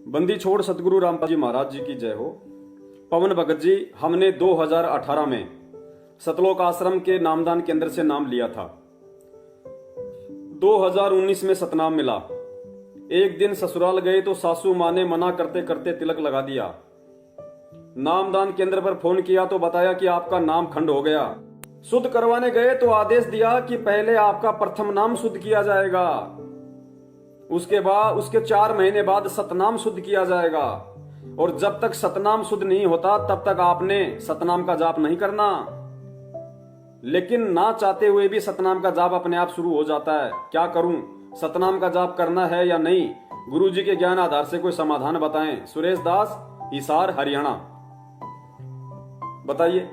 बंदी छोड़ सतगुरु रामपाल जी महाराज जी की जय हो। पवन भगत जी, हमने 2018 में सतलोक आश्रम के नामदान केंद्र से नाम लिया था। 2019 में सतनाम मिला। एक दिन ससुराल गए तो सासू माँ ने मना करते करते तिलक लगा दिया। नामदान केंद्र पर फोन किया तो बताया कि आपका नाम खंड हो गया। शुद्ध करवाने गए तो आदेश दिया कि पहले आपका प्रथम नाम शुद्ध किया जाएगा, उसके बाद उसके 4 महीने बाद सतनाम शुद्ध किया जाएगा, और जब तक सतनाम शुद्ध नहीं होता तब तक आपने सतनाम का जाप नहीं करना। लेकिन ना चाहते हुए भी सतनाम का जाप अपने आप शुरू हो जाता है। क्या करूं, सतनाम का जाप करना है या नहीं? गुरु जी के ज्ञान आधार से कोई समाधान बताएं। सुरेश दास, हिसार, हरियाणा। बताइए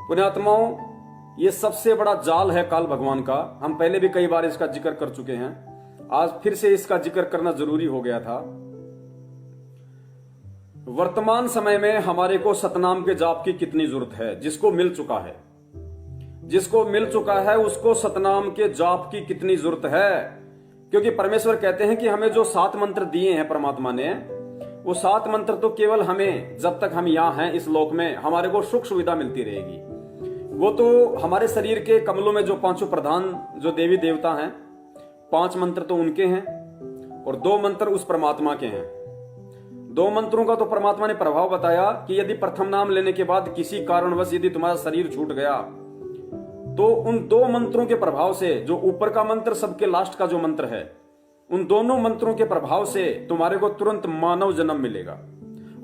पुण्यात्माओं, ये सबसे बड़ा जाल है काल भगवान का। हम पहले भी कई बार इसका जिक्र कर चुके हैं, आज फिर से इसका जिक्र करना जरूरी हो गया था। वर्तमान समय में हमारे को सतनाम के जाप की कितनी जरूरत है? जिसको मिल चुका है, जिसको मिल चुका है उसको सतनाम के जाप की कितनी जरूरत है? क्योंकि परमेश्वर कहते हैं कि हमें जो 7 मंत्र दिए हैं परमात्मा ने, वो 7 मंत्र तो केवल हमें, जब तक हम यहां हैं इस लोक में, हमारे को सुख सुविधा मिलती रहेगी। वो तो हमारे शरीर के कमलों में जो 5 प्रधान जो देवी देवता हैं, 5 मंत्र तो उनके हैं और 2 मंत्र उस परमात्मा के हैं। 2 मंत्रों का तो परमात्मा ने प्रभाव बताया कि यदि प्रथम नाम लेने के बाद किसी कारणवश यदि तुम्हारा शरीर छूट गया तो उन 2 मंत्रों के प्रभाव से, जो ऊपर का मंत्र सबके लास्ट का जो मंत्र है, उन दोनों मंत्रों के प्रभाव से तुम्हारे को तुरंत मानव जन्म मिलेगा।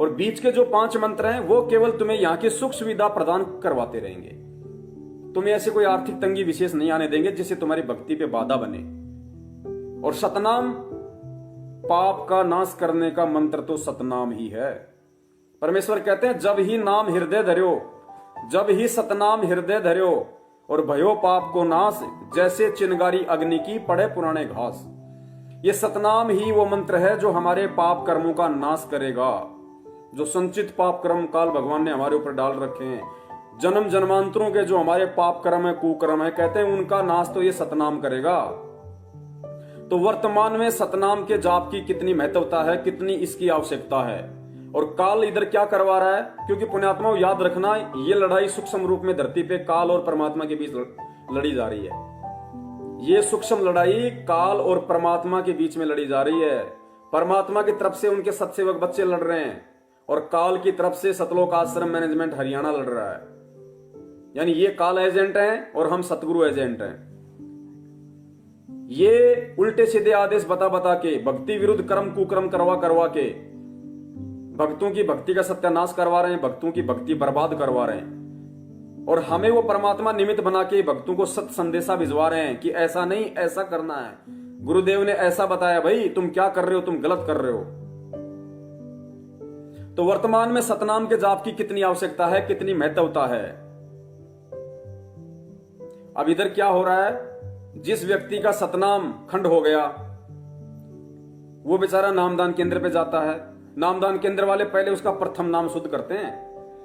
और बीच के जो 5 मंत्र हैं वो केवल तुम्हें यहाँ की सुख सुविधा प्रदान करवाते रहेंगे। तुम्हें ऐसे कोई आर्थिक तंगी विशेष नहीं आने देंगे जिससे तुम्हारी भक्ति पे बाधा बने। और सतनाम, पाप का नाश करने का मंत्र तो सतनाम ही है। परमेश्वर कहते हैं, जब ही नाम हृदय धर्यो, जब ही सतनाम हृदय धर्यो और भयो पाप को नाश, जैसे चिनगारी अग्नि की पड़े पुराने घास। ये सतनाम ही वो मंत्र है जो हमारे पाप कर्मों का नाश करेगा। जो संचित पाप कर्म काल भगवान ने हमारे ऊपर डाल रखे हैं, जन्म जन्मांतरों के जो हमारे पाप कर्म है, कुकर्म है, कहते हैं उनका नाश तो ये सतनाम करेगा। तो वर्तमान में सतनाम के जाप की कितनी महत्वता है, कितनी इसकी आवश्यकता है, और काल इधर क्या करवा रहा है? क्योंकि पुण्यात्माओं याद रखना, ये लड़ाई सूक्ष्म रूप में धरती पे काल और परमात्मा के बीच लड़ी जा रही है। ये सूक्ष्म लड़ाई काल और परमात्मा के बीच में लड़ी जा रही है। परमात्मा की तरफ से उनके सत्सेवक बच्चे लड़ रहे हैं और काल की तरफ से सतलोक आश्रम मैनेजमेंट हरियाणा लड़ रहा है। यानी ये काल एजेंट हैं और हम सतगुरु एजेंट हैं। ये उल्टे सीधे आदेश बता बता के, भक्ति विरुद्ध कर्म कुकर्म करवा करवा के भक्तों की भक्ति का सत्यानाश करवा रहे हैं, भक्तों की भक्ति बर्बाद करवा रहे हैं। और हमें वो परमात्मा निमित्त बना के भक्तों को सत्य संदेशा भिजवा रहे हैं कि ऐसा नहीं, ऐसा करना है। गुरुदेव ने ऐसा बताया, भाई तुम क्या कर रहे हो, तुम गलत कर रहे हो। तो वर्तमान में सतनाम के जाप की कितनी आवश्यकता है, कितनी महत्वता है। अब इधर क्या हो रहा है? जिस व्यक्ति का सतनाम खंड हो गया वो बेचारा नामदान केंद्र पे जाता है। नामदान केंद्र वाले पहले उसका प्रथम नाम शुद्ध करते हैं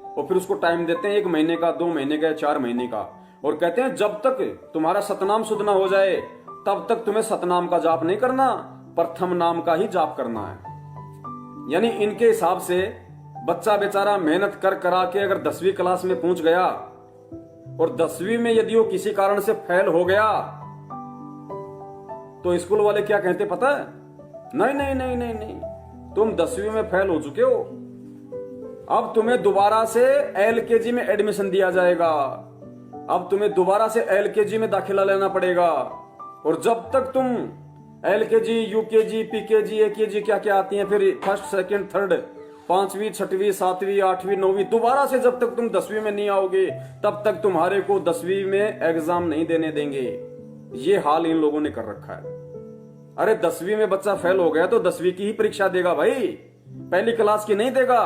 और फिर उसको टाइम देते हैं, 1 महीने का, 2 महीने का, 4 महीने का, और कहते हैं जब तक तुम्हारा सतनाम शुद्ध ना हो जाए तब तक तुम्हें सतनाम का जाप नहीं करना, प्रथम नाम का ही जाप करना है। यानी इनके हिसाब से बच्चा बेचारा मेहनत कर करा के अगर 10वीं क्लास में पहुंच गया और 10वीं में यदि वो किसी कारण से फेल हो गया तो स्कूल वाले क्या कहते पता है? नहीं नहीं नहीं नहीं नहीं, तुम 10वीं में फेल हो चुके हो, अब तुम्हें दोबारा से LKG में एडमिशन दिया जाएगा, अब तुम्हें दोबारा से LKG में दाखिला लेना पड़ेगा। और जब तक तुम LKG, UKG, PKG, AKG क्या क्या आती हैं, फिर फर्स्ट, सेकंड, थर्ड, 5वीं, 6वीं, 7वीं, 8वीं, 9वीं, दोबारा से जब तक तुम 10वीं में नहीं आओगे तब तक तुम्हारे को 10वीं में एग्जाम नहीं देने देंगे। ये हाल इन लोगों ने कर रखा है। अरे 10वीं में बच्चा फेल हो गया तो 10वीं की ही परीक्षा देगा भाई, पहली क्लास की नहीं देगा।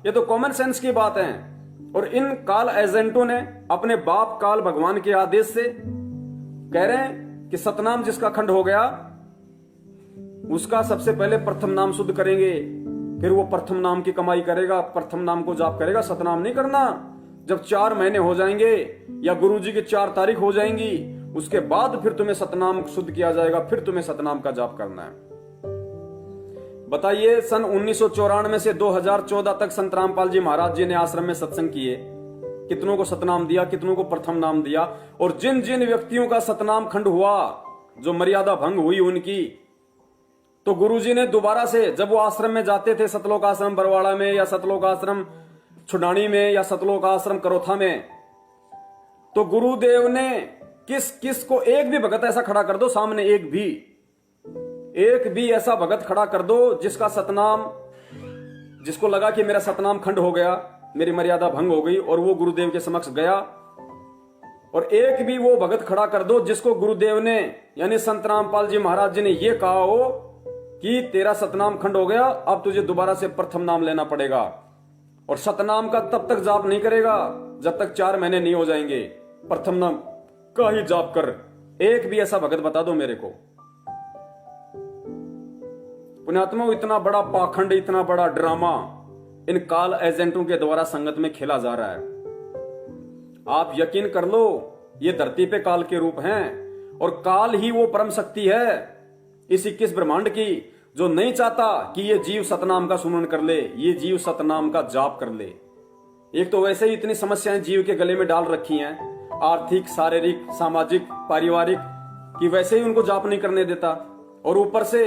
ये तो कॉमन सेंस की बात है। और इन काल एजेंटों ने अपने बाप काल भगवान के आदेश से कह रहे हैं कि सतनाम जिसका खंड हो गया उसका सबसे पहले प्रथम नाम शुद्ध करेंगे, फिर वो प्रथम नाम की कमाई करेगा, प्रथम नाम को जाप करेगा, सतनाम नहीं करना। जब 4 महीने हो जाएंगे या गुरुजी की 4 तारीख हो जाएंगी, उसके बाद फिर तुम्हें सतनाम शुद्ध किया जाएगा, फिर तुम्हें सतनाम का जाप करना है। बताइए, सन 1994 से 2014 तक संत रामपाल जी महाराज जी ने आश्रम में सत्संग किए। कितनों को सतनाम दिया, कितनों को प्रथम नाम दिया। और जिन जिन व्यक्तियों का सतनाम खंड हुआ, जो मर्यादा भंग हुई उनकी, तो गुरुजी ने दोबारा से, जब वो आश्रम में जाते थे, सतलोक आश्रम बरवाड़ा में या सतलोक आश्रम छुडानी में या सतलोक आश्रम करोथा में, तो गुरुदेव ने किस किस को, एक भी भगत ऐसा खड़ा कर दो सामने, एक भी ऐसा भगत खड़ा कर दो जिसका सतनाम, जिसको लगा कि मेरा सतनाम खंड हो गया, मेरी मर्यादा भंग हो गई, और वो गुरुदेव के समक्ष गया। और एक भी वो भगत खड़ा कर दो जिसको गुरुदेव ने, यानी संत रामपाल जी महाराज जी ने ये कहा हो कि तेरा सतनाम खंड हो गया, अब तुझे दोबारा से प्रथम नाम लेना पड़ेगा, और सतनाम का तब तक जाप नहीं करेगा जब तक 4 महीने नहीं हो जाएंगे, प्रथम नाम का ही जाप कर। एक भी ऐसा भगत बता दो मेरे को। पुण्यात्मा, इतना बड़ा पाखंड, इतना बड़ा ड्रामा इन काल एजेंटों के द्वारा संगत में खेला जा रहा है। आप यकीन कर लो, ये धरती पे काल के रूप हैं, और काल ही वो परम शक्ति है इस 21 ब्रह्मांड की, जो नहीं चाहता कि ये जीव सतनाम का सुमरण कर ले, ये जीव सतनाम का जाप कर ले। एक तो वैसे ही इतनी समस्याएं जीव के गले में डाल रखी हैं, आर्थिक, शारीरिक, सामाजिक, पारिवारिक, कि वैसे ही उनको जाप नहीं करने देता, और ऊपर से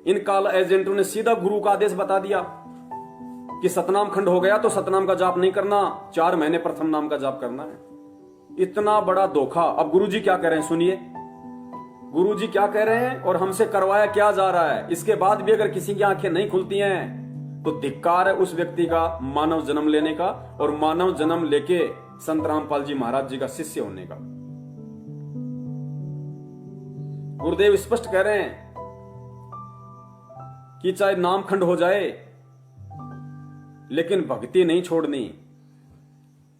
इन काल एजेंटों ने सीधा गुरु का आदेश बता दिया कि सतनाम खंड हो गया तो सतनाम का जाप नहीं करना, 4 महीने प्रथम नाम का जाप करना है। इतना बड़ा धोखा। अब गुरुजी क्या कह रहे हैं, सुनिए गुरुजी क्या कह रहे हैं और हमसे करवाया क्या जा रहा है। इसके बाद भी अगर किसी की आंखें नहीं खुलती हैं तो धिक्कार है उस व्यक्ति का मानव जन्म लेने का, और मानव जन्म लेके संत रामपाल जी महाराज जी का शिष्य होने का। गुरुदेव स्पष्ट कह रहे हैं कि चाहे नाम खंड हो जाए लेकिन भक्ति नहीं छोड़नी,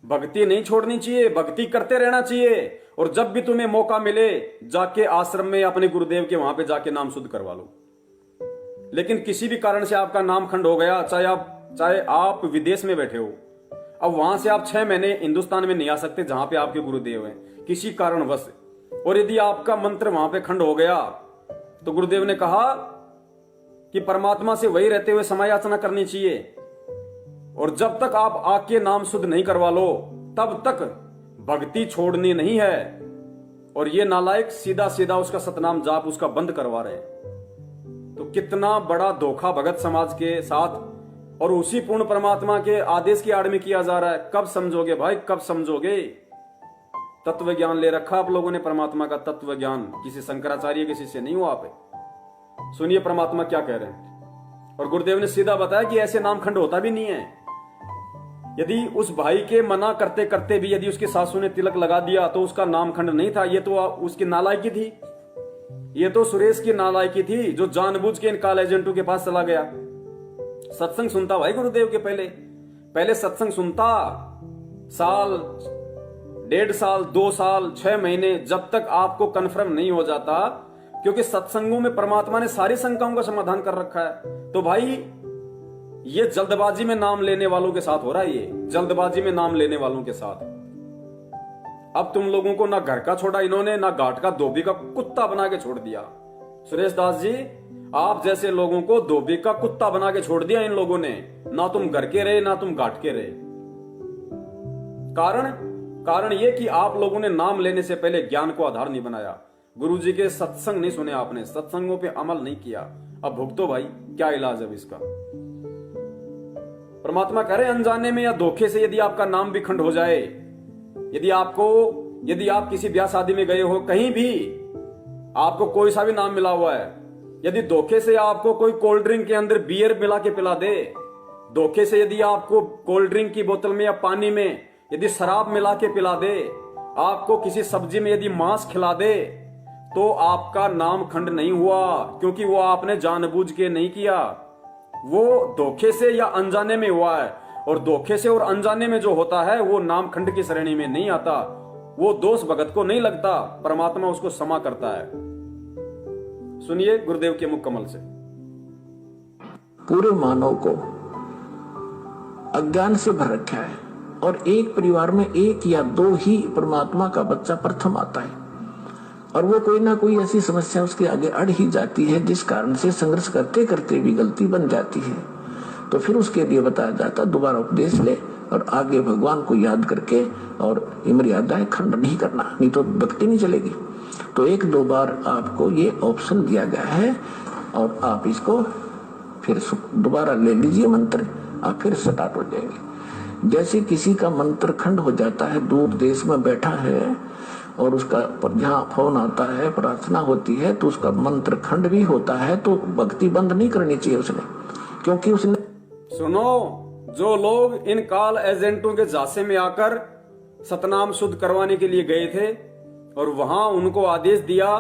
भक्ति नहीं छोड़नी चाहिए, भक्ति करते रहना चाहिए। और जब भी तुम्हें मौका मिले जाके आश्रम में अपने गुरुदेव के वहां पे जाके नाम शुद्ध करवा लो। लेकिन किसी भी कारण से आपका नाम खंड हो गया, चाहे आप विदेश में बैठे हो, अब वहां से आप 6 महीने हिंदुस्तान में नहीं आ सकते जहां पे आपके गुरुदेव हैं, किसी कारणवश, और यदि आपका मंत्र वहां पे खंड हो गया तो गुरुदेव ने कहा कि परमात्मा से वही रहते हुए समय याचना करनी चाहिए, और जब तक आप आके नाम शुद्ध नहीं करवा लो तब तक भक्ति छोड़नी नहीं है। और ये नालायक सीधा सीधा उसका सतनाम जाप उसका बंद करवा रहे। तो कितना बड़ा धोखा भगत समाज के साथ और उसी पूर्ण परमात्मा के आदेश की आड़ में किया जा रहा है। कब समझोगे भाई, कब समझोगे? तत्व ज्ञान ले रखा आप लोगों ने, परमात्मा का तत्व ज्ञान, किसी शंकराचार्य किसी से नहीं हुआ आप। सुनिए परमात्मा क्या कह रहे हैं। और गुरुदेव ने सीधा बताया कि ऐसे नाम खंड होता भी नहीं है। यदि उस भाई के मना करते करते भी यदि उसकी सासू ने तिलक लगा दिया तो उसका नाम खंड नहीं था। ये तो उसकी नालायकी थी, ये तो सुरेश की नालायकी थी जो जानबूझ के इन काल एजेंटों के पास चला गया। सत्संग सुनता भाई गुरुदेव के पहले सत्संग सुनता, साल, 1.5 साल, 2 साल, 6 महीने, जब तक आपको कन्फर्म नहीं हो जाता, क्योंकि सत्संगों में परमात्मा ने सारी शंकाओं का समाधान कर रखा है। तो भाई ये जल्दबाजी में नाम लेने वालों के साथ हो रहा है, ये जल्दबाजी में नाम लेने वालों के साथ। अब तुम लोगों को ना घर का छोड़ा इन्होंने, ना घाट का धोबी का कुत्ता बना के छोड़ दिया। सुरेश दास जी, आप जैसे लोगों को धोबी का कुत्ता बना के छोड़ दिया इन लोगों ने। ना तुम घर के रहे ना तुम घाट के रहे। कारण ये कि आप लोगों ने नाम लेने से पहले ज्ञान को आधार नहीं बनाया, गुरु जी के सत्संग नहीं सुने, आपने सत्संगों पे अमल नहीं किया। अब भुगतो भाई, क्या इलाज है इसका। परमात्मा कह रहे अनजाने में या धोखे से यदि आपका नाम भी खंड हो जाए, यदि आप किसी ब्याह शादी में गए हो, कहीं भी आपको कोई सा भी नाम मिला हुआ है, यदि धोखे से आपको कोई कोल्ड ड्रिंक के अंदर बियर मिला के पिला दे, धोखे से यदि आपको कोल्ड ड्रिंक की बोतल में या पानी में यदि शराब मिला के पिला दे, आपको किसी सब्जी में यदि मांस खिला दे, तो आपका नाम खंड नहीं हुआ, क्योंकि वो आपने जानबूझ के नहीं किया, वो धोखे से या अनजाने में हुआ है। और धोखे से और अनजाने में जो होता है वो नाम खंड की श्रेणी में नहीं आता, वो दोष भगत को नहीं लगता, परमात्मा उसको क्षमा करता है। सुनिए गुरुदेव के मुख कमल से। पूरे मानव को अज्ञान से भर रखा है, और एक परिवार में 1 या 2 ही परमात्मा का बच्चा प्रथम आता है। और वो कोई ना कोई ऐसी समस्या उसके आगे अड़ ही जाती है जिस कारण से संघर्ष करते करते भी गलती बन जाती है। तो फिर उसके लिए बताया जाता दोबारा उपदेश ले और आगे भगवान को याद करके और ये मर्यादाएं खंड नहीं करना, नहीं तो भक्ति नहीं चलेगी। तो 1-2 बार आपको ये ऑप्शन दिया गया है और आप इसको फिर दोबारा ले लीजिए मंत्र, आप फिर स्टार्ट हो जाएंगे। जैसे किसी का मंत्र खंड हो जाता है, दूर देश में बैठा है और उसका जहाँ फोन आता है, प्रार्थना होती है तो उसका मंत्र खंड भी होता है, तो भक्ति बंद नहीं करनी चाहिए उसने, क्योंकि उसने सुनो, जो लोग इन काल एजेंटों के झांसे में आकर सतनाम शुद्ध करवाने के लिए गए थे और वहां उनको आदेश दिया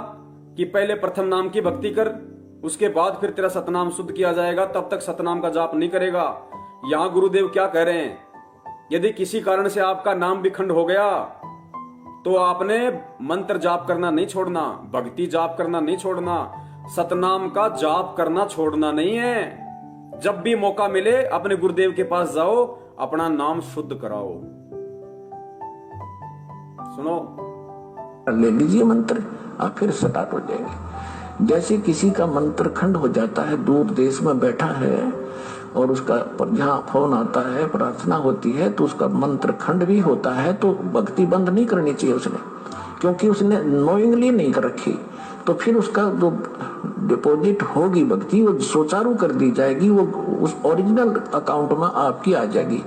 कि पहले प्रथम नाम की भक्ति कर, उसके बाद फिर तेरा सतनाम शुद्ध किया जाएगा, तब तक सतनाम का जाप नहीं करेगा। यहाँ गुरुदेव क्या कह रहे हैं, यदि किसी कारण से आपका नाम भी खंड हो गया तो आपने मंत्र जाप करना नहीं छोड़ना, भक्ति जाप करना नहीं छोड़ना, सतनाम का जाप करना छोड़ना नहीं है। जब भी मौका मिले अपने गुरुदेव के पास जाओ, अपना नाम शुद्ध कराओ। सुनो, ले लीजिए मंत्र, आप फिर स्टार्ट हो जाएंगे। जैसे किसी का मंत्र खंड हो जाता है, दूर देश में बैठा है और उसका जहाँ फोन आता है, प्रार्थना होती है तो उसका मंत्र खंड भी होता है, तो भक्ति बंद नहीं करनी चाहिए उसने, क्योंकि उसने नोइंगली नहीं कर रखी। तो फिर उसका जो डिपॉजिट होगी भक्ति वो सुचारू कर दी जाएगी, वो उस ओरिजिनल अकाउंट में आपकी आ जाएगी।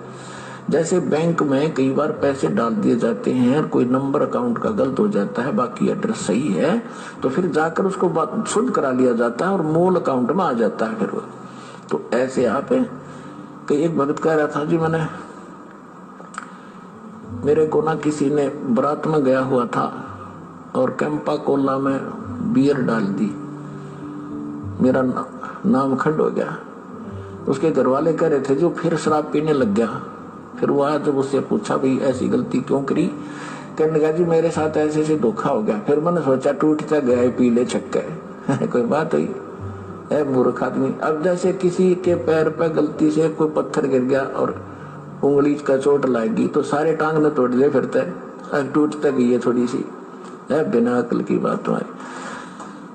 जैसे बैंक में कई बार पैसे डाल दिए जाते हैं और कोई नंबर अकाउंट का गलत हो जाता है, बाकी एड्रेस सही है, तो फिर जाकर उसको शुद्ध करा लिया जाता है और मूल अकाउंट में आ जाता है फिर वो। तो ऐसे आप कई एक भगत कह रहा था जी, मेरे को ना किसी ने बारात में गया हुआ था और कैंपा कोला में बियर डाल दी, मेरा नाम खंड हो गया। उसके घर वाले कह रहे थे जो फिर शराब पीने लग गया। फिर वो आया, जब उससे पूछा भाई ऐसी गलती क्यों करी, कहने लगा जी मेरे साथ ऐसे ऐसे धोखा हो गया। फिर मैंने सोचा टूटता गया पी ले छक्के कोई बात हुई है मूर्ख आदमी। अब जैसे किसी के पैर पे गलती से कोई पत्थर गिर गया और उंगली का चोट लाएगी तो सारे टांग न तोड़ दे, फिरता है टूटता गई है थोड़ी सी, है बिना अकल की बात तुम्हारी।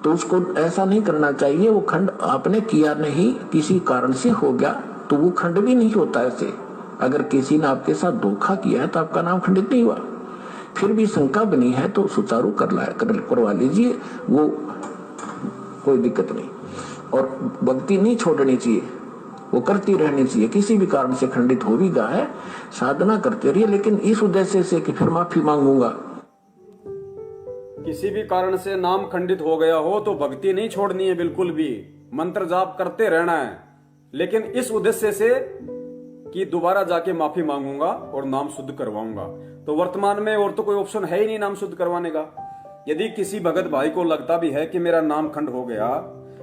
तो उसको ऐसा नहीं करना चाहिए। वो खंड आपने किया नहीं, किसी कारण से हो गया तो वो खंड भी नहीं होता ऐसे। अगर किसी ने आपके साथ धोखा किया है तो आपका नाम खंडित नहीं हुआ, फिर भी शंका बनी है तो सुचारू करवा लीजिए, वो कोई दिक्कत नहीं। और भक्ति नहीं छोड़नी चाहिए, वो करती रहनी चाहिए। किसी भी कारण से खंडित हो भी गया है, साधना करते रहिए, लेकिन इस उद्देश्य से कि फिर माफी मांगूंगा। किसी भी कारण से नाम खंडित हो गया हो तो भक्ति नहीं छोड़नी है बिल्कुल भी, मंत्र जाप करते रहना है, लेकिन इस उद्देश्य से कि दोबारा जाके माफी मांगूंगा और नाम शुद्ध करवाऊंगा। तो वर्तमान में और तो कोई ऑप्शन है ही नहीं नाम शुद्ध करवाने का। यदि किसी भगत भाई को लगता भी है कि मेरा नाम खंड हो गया,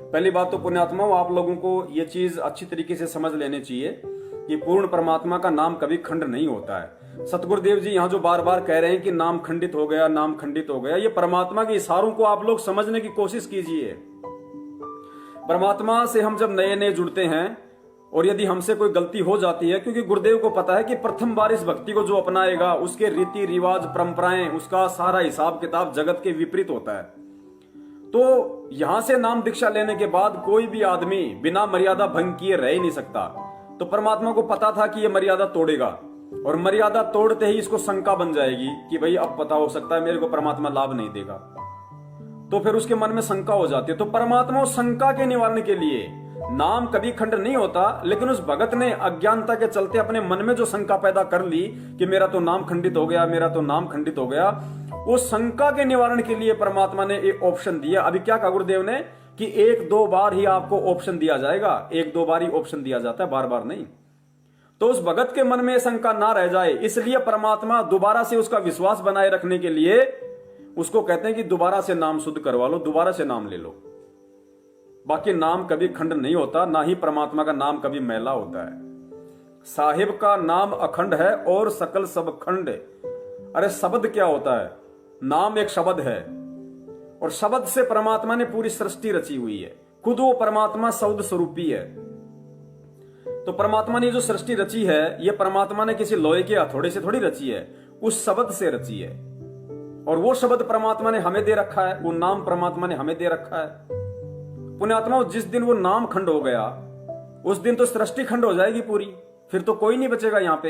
पहली बात तो पुण्यात्माओं आप लोगों को ये चीज अच्छी तरीके से समझ लेनी चाहिए कि पूर्ण परमात्मा का नाम कभी खंड नहीं होता है। सतगुरुदेव जी यहाँ जो बार बार कह रहे हैं कि नाम खंडित हो गया, नाम खंडित हो गया, ये परमात्मा के इशारों को आप लोग समझने की कोशिश कीजिए। परमात्मा से हम जब नए नए जुड़ते हैं और यदि हमसे कोई गलती हो जाती है, क्योंकि गुरुदेव को पता है कि प्रथम बार इस भक्ति को जो अपनाएगा उसके रीति रिवाज परंपराएं, उसका सारा हिसाब किताब जगत के विपरीत होता है। तो यहां से नाम दीक्षा लेने के बाद कोई भी आदमी बिना मर्यादा भंग किए रह ही नहीं सकता। तो परमात्मा को पता था कि यह मर्यादा तोड़ेगा और मर्यादा तोड़ते ही इसको शंका बन जाएगी कि भाई अब पता हो सकता है मेरे को परमात्मा लाभ नहीं देगा, तो फिर उसके मन में शंका हो जाती है। तो परमात्मा उस शंका के निवारण के लिए, नाम कभी खंड नहीं होता, लेकिन उस भगत ने अज्ञानता के चलते अपने मन में जो शंका पैदा कर ली कि मेरा तो नाम खंडित हो गया, मेरा तो नाम खंडित हो गया, उस शंका के निवारण के लिए परमात्मा ने एक ऑप्शन दिया। अभी क्या कहा गुरुदेव ने कि 1-2 बार ही आपको ऑप्शन दिया जाएगा, 1-2 बार ही ऑप्शन दिया जाता है, बार बार नहीं। तो उस भगत के मन में शंका ना रह जाए, इसलिए परमात्मा दोबारा से उसका विश्वास बनाए रखने के लिए उसको कहते हैं कि दोबारा से नाम शुद्ध करवा लो, दोबारा से नाम ले लो। बाकी नाम कभी खंड नहीं होता, ना ही परमात्मा का नाम कभी मैला होता है। साहिब का नाम अखंड है और सकल सब खंड। अरे शब्द क्या होता है? नाम एक शब्द है और शब्द से परमात्मा ने पूरी सृष्टि रची हुई है। खुद वो परमात्मा शब्द स्वरूपी है। तो परमात्मा ने जो सृष्टि रची है, ये परमात्मा ने किसी लोहे के हथौड़े से थोड़ी रची है, उस शब्द से रची है। और वो शब्द परमात्मा ने हमें दे रखा है, वो नाम परमात्मा ने हमें दे रखा है। पुण्यात्मा, जिस दिन वो नाम खंड हो गया उस दिन तो सृष्टि खंड हो जाएगी पूरी, फिर तो कोई नहीं बचेगा यहाँ पे।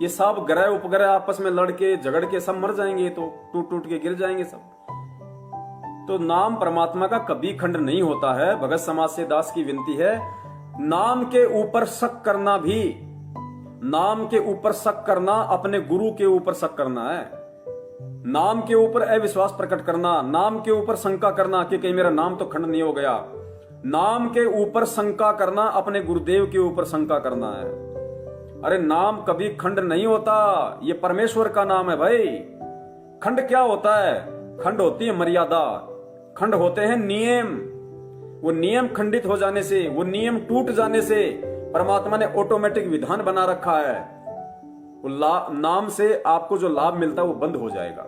ये सब ग्रह उपग्रह आपस में लड़के झगड़ के सब मर जाएंगे, तो टूट टूट के गिर जाएंगे सब। तो नाम परमात्मा का कभी खंड नहीं होता है। भगत समाज से दास की विनती है, नाम के ऊपर शक करना भी, नाम के ऊपर शक करना अपने गुरु के ऊपर शक करना है। नाम के ऊपर अविश्वास प्रकट करना, नाम के ऊपर शंका करना कि कहीं मेरा नाम तो खंड नहीं हो गया। नाम के ऊपर शंका करना अपने गुरुदेव के ऊपर शंका करना है। अरे नाम कभी खंड नहीं होता, ये परमेश्वर का नाम है भाई। खंड क्या होता है? खंड होती है मर्यादा, खंड होते हैं नियम। वो नियम खंडित हो जाने से, वो नियम टूट जाने से परमात्मा ने ऑटोमेटिक विधान बना रखा है। वो नाम से आपको जो लाभ मिलता है वो बंद हो जाएगा।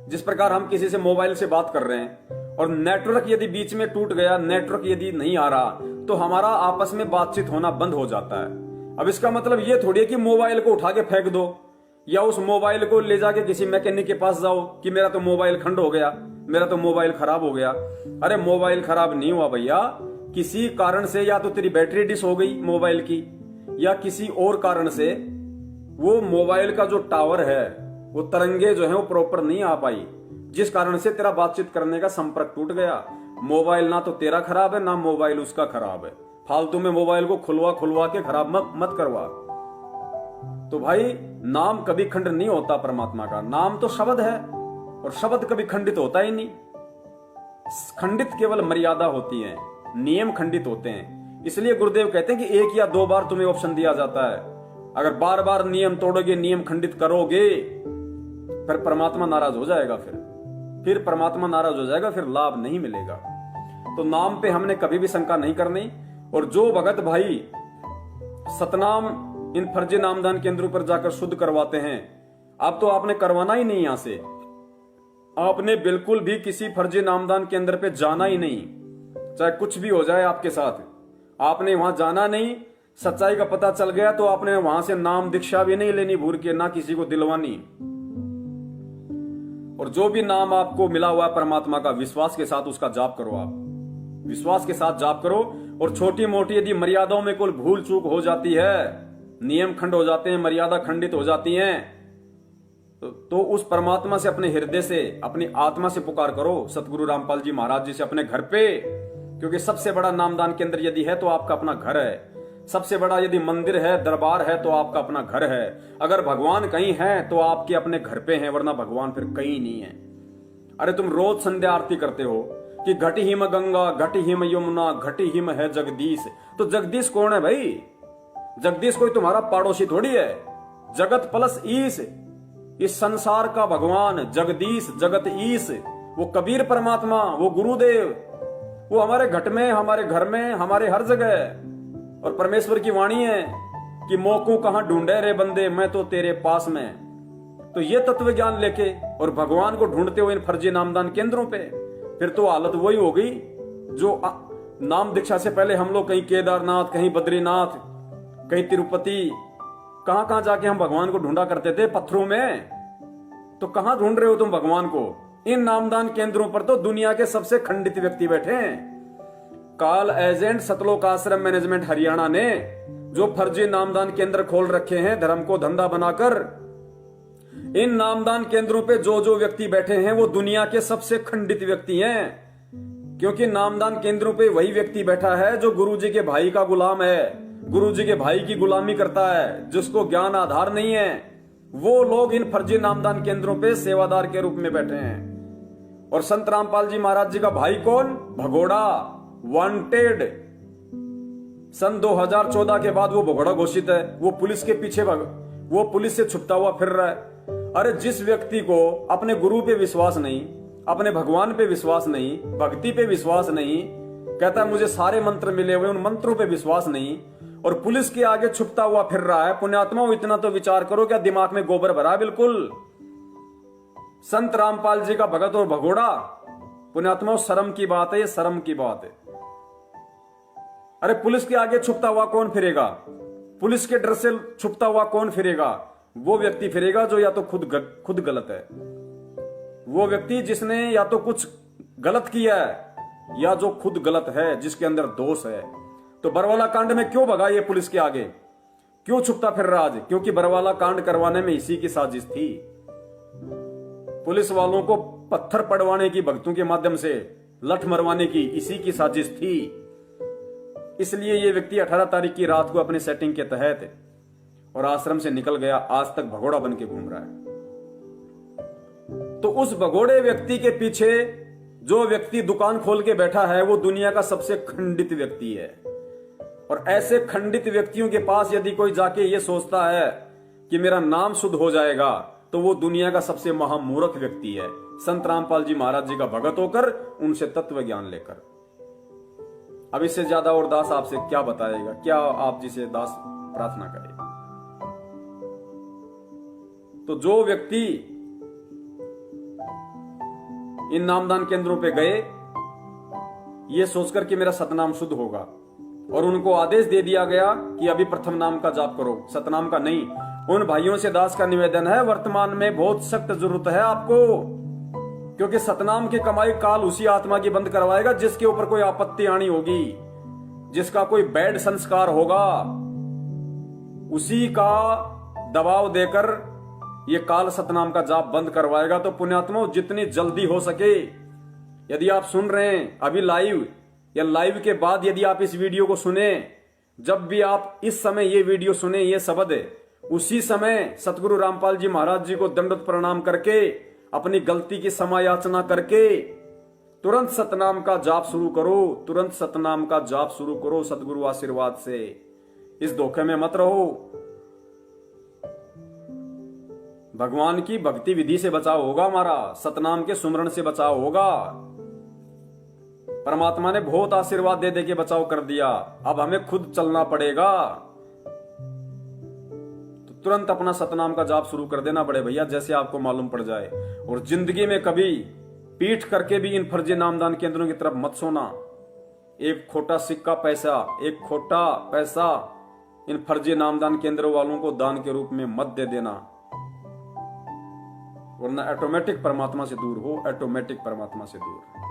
जिस प्रकार हम किसी से मोबाइल से बात कर रहे हैं और नेटवर्क यदि बीच में टूट गया, नेटवर्क यदि नहीं आ रहा, तो हमारा आपस में बातचीत होना बंद हो जाता है। अब इसका मतलब ये थोड़ी है कि मोबाइल को उठा के फेंक दो या उस मोबाइल को ले जाके किसी मैकेनिक के पास जाओ कि मेरा तो मोबाइल खंड हो गया, मेरा तो मोबाइल खराब हो गया। अरे मोबाइल खराब नहीं हुआ भैया, किसी कारण से या तो तेरी बैटरी डिस हो गई मोबाइल की, या किसी और कारण से वो मोबाइल का जो टावर है, वो तरंगे जो है वो प्रॉपर नहीं आ पाई, जिस कारण से तेरा बातचीत करने का संपर्क टूट गया। मोबाइल ना तो तेरा खराब है, ना मोबाइल उसका खराब है। फालतू में मोबाइल को खुलवा के खराब मत करवा। तो भाई नाम कभी खंड नहीं होता परमात्मा का। नाम तो शब्द है और शब्द कभी खंडित होता ही नहीं। खंडित केवल मर्यादा होती है, नियम खंडित होते हैं। इसलिए गुरुदेव कहते हैं कि एक या दो बार तुम्हें ऑप्शन दिया जाता है। अगर बार बार नियम तोड़ोगे, नियम खंडित करोगे, फिर परमात्मा नाराज हो जाएगा। फिर परमात्मा नाराज हो जाएगा, फिर लाभ नहीं मिलेगा। तो नाम पे हमने कभी भी शंका नहीं करनी। और जो भगत भाई सतनाम इन फर्जी नामदान केंद्रों पर जाकर शुद्ध करवाते हैं, अब तो आपने करवाना ही नहीं। यहां से आपने बिल्कुल भी किसी फर्जी नामदान केंद्र पे जाना ही नहीं, चाहे कुछ भी हो जाए आपके साथ। आपने वहां जाना नहीं। सच्चाई का पता चल गया तो आपने वहां से नाम दीक्षा भी नहीं लेनी भूल के, ना किसी को दिलवानी। और जो भी नाम आपको मिला हुआ है परमात्मा का, विश्वास के साथ उसका जाप करो। आप विश्वास के साथ जाप करो। और छोटी मोटी यदि मर्यादाओं में कोई भूल चूक हो जाती है, नियम खंड हो जाते हैं, मर्यादा खंडित हो जाती हैं, तो उस परमात्मा से अपने हृदय से, अपनी आत्मा से पुकार करो। सतगुरु रामपाल जी महाराज जी से अपने घर पे, क्योंकि सबसे बड़ा नामदान केंद्र यदि है तो आपका अपना घर है। सबसे बड़ा यदि मंदिर है, दरबार है, तो आपका अपना घर है। अगर भगवान कहीं है तो आपके अपने घर पे हैं, वरना भगवान फिर कहीं नहीं है। अरे तुम रोज संध्या आरती करते हो कि घटी हिम गंगा, घटी हिम यमुना, घटी हिम है जगदीश। तो जगदीश कौन है भाई? जगदीश कोई तुम्हारा पड़ोसी थोड़ी है। जगत प्लस ईश, इस संसार का भगवान जगदीश, जगत ईश, वो कबीर परमात्मा, वो गुरुदेव, वो हमारे घट में, हमारे घर में, हमारे हर जगह। और परमेश्वर की वाणी है कि मोको कहां ढूंढे रे बंदे, मैं तो तेरे पास में। तो ये तत्व ज्ञान लेके और भगवान को ढूंढते हुए इन फर्जी नामदान केंद्रों पे, फिर तो हालत वही हो गई जो नाम दीक्षा से पहले हम लोग कहीं केदारनाथ, कहीं बद्रीनाथ, कहीं तिरुपति, कहां कहां जाके हम भगवान को ढूंढा करते थे, पत्थरों में। तो कहां ढूंढ रहे हो तुम भगवान को? इन नामदान केंद्रों पर तो दुनिया के सबसे खंडित व्यक्ति बैठे हैं। काल एजेंट सतलोक आश्रम मैनेजमेंट हरियाणा ने जो फर्जी नामदान केंद्र खोल रखे हैं धर्म को धंधा बनाकर, इन नामदान केंद्रों पे जो जो व्यक्ति बैठे हैं वो दुनिया के सबसे खंडित व्यक्ति हैं। क्योंकि नामदान केंद्रों पे वही व्यक्ति बैठा है जो गुरुजी के भाई का गुलाम है, गुरुजी के भाई की गुलामी करता है, जिसको ज्ञान आधार नहीं है। वो लोग इन फर्जी नामदान केंद्रों पे सेवादार के रूप में बैठे हैं। और संत रामपाल जी महाराज जी का भाई कौन? भगोड़ा, वांटेड। सन 2014 के बाद वो भगोड़ा घोषित है। वो पुलिस के पीछे वो पुलिस से छुपता हुआ फिर रहा है। अरे जिस व्यक्ति को अपने गुरु पे विश्वास नहीं, अपने भगवान पे विश्वास नहीं, भक्ति पे विश्वास नहीं, कहता है मुझे सारे मंत्र मिले हुए, उन मंत्रों पे विश्वास नहीं, और पुलिस के आगे छुपता हुआ फिर रहा है। पुण्यात्माओं, इतना तो विचार करो, क्या दिमाग में गोबर भरा? बिल्कुल। संत रामपाल जी का भगत और भगोड़ा, पुण्यात्माओं, शर्म की बात है, ये शर्म की बात है। अरे पुलिस के आगे छुपता हुआ कौन फिरेगा? पुलिस के डर से छुपता हुआ कौन फिरेगा? वो व्यक्ति फिरेगा जो या तो खुद गलत है, वो व्यक्ति जिसने या तो कुछ गलत किया है या जो खुद गलत है, जिसके अंदर दोष है। तो बरवाला कांड में क्यों भगा ये पुलिस के आगे, क्यों छुपता फिर रहा आज? क्योंकि बरवाला कांड करवाने में इसी की साजिश थी। पुलिस वालों को पत्थर पड़वाने की, भक्तों के माध्यम से लठ मरवाने की इसी की साजिश थी। इसलिए ये व्यक्ति 18 तारीख की रात को अपनी सेटिंग के तहत और आश्रम से निकल गया, आज तक भगोड़ा बन के घूम रहा है। तो उस भगोड़े व्यक्ति के पीछे जो व्यक्ति दुकान खोल के बैठा है वो दुनिया का सबसे खंडित व्यक्ति है। और ऐसे खंडित व्यक्तियों के पास यदि कोई जाके ये सोचता है कि मेरा नाम शुद्ध हो जाएगा, तो वो दुनिया का सबसे महामूर्ख व्यक्ति है। संत रामपाल जी महाराज जी का भगत होकर, उनसे तत्व ज्ञान लेकर। अब इससे ज्यादा और दास आपसे क्या बताएगा, क्या आप जिसे दास प्रार्थना करें? तो जो व्यक्ति इन नामदान केंद्रों पे गए ये सोचकर कि मेरा सतनाम शुद्ध होगा, और उनको आदेश दे दिया गया कि अभी प्रथम नाम का जाप करो, सतनाम का नहीं। उन भाइयों से दास का निवेदन है, वर्तमान में बहुत सख्त जरूरत है आपको, क्योंकि सतनाम की कमाई काल उसी आत्मा की बंद करवाएगा जिसके ऊपर कोई आपत्ति आनी होगी, जिसका कोई बैड संस्कार होगा, उसी का दबाव देकर ये काल सतनाम का जाप बंद करवाएगा। तो पुण्यात्माओं, जितनी जल्दी हो सके, यदि आप सुन रहे हैं अभी लाइव या लाइव के बाद यदि आप इस वीडियो को सुने, जब भी आप इस समय ये वीडियो सुने, ये शब्द, उसी समय सतगुरु रामपाल जी महाराज जी को दंडवत प्रणाम करके, अपनी गलती की क्षमा याचना करके तुरंत सतनाम का जाप शुरू करो, तुरंत सतनाम का जाप शुरू करो सतगुरु आशीर्वाद से। इस धोखे में मत रहो। भगवान की भक्ति विधि से बचाव होगा हमारा, सतनाम के सुमरण से बचाव होगा। परमात्मा ने बहुत आशीर्वाद दे दे के बचाव कर दिया, अब हमें खुद चलना पड़ेगा। तो तुरंत अपना सतनाम का जाप शुरू कर देना बड़े भैया, जैसे आपको मालूम पड़ जाए। और जिंदगी में कभी पीठ करके भी इन फर्जी नामदान केंद्रों की तरफ मत सोना। एक खोटा सिक्का पैसा, एक खोटा पैसा इन फर्जी नामदान केंद्रों वालों को दान के रूप में मत दे देना, वरना ऑटोमेटिक परमात्मा से दूर हो, ऑटोमेटिक परमात्मा से दूर।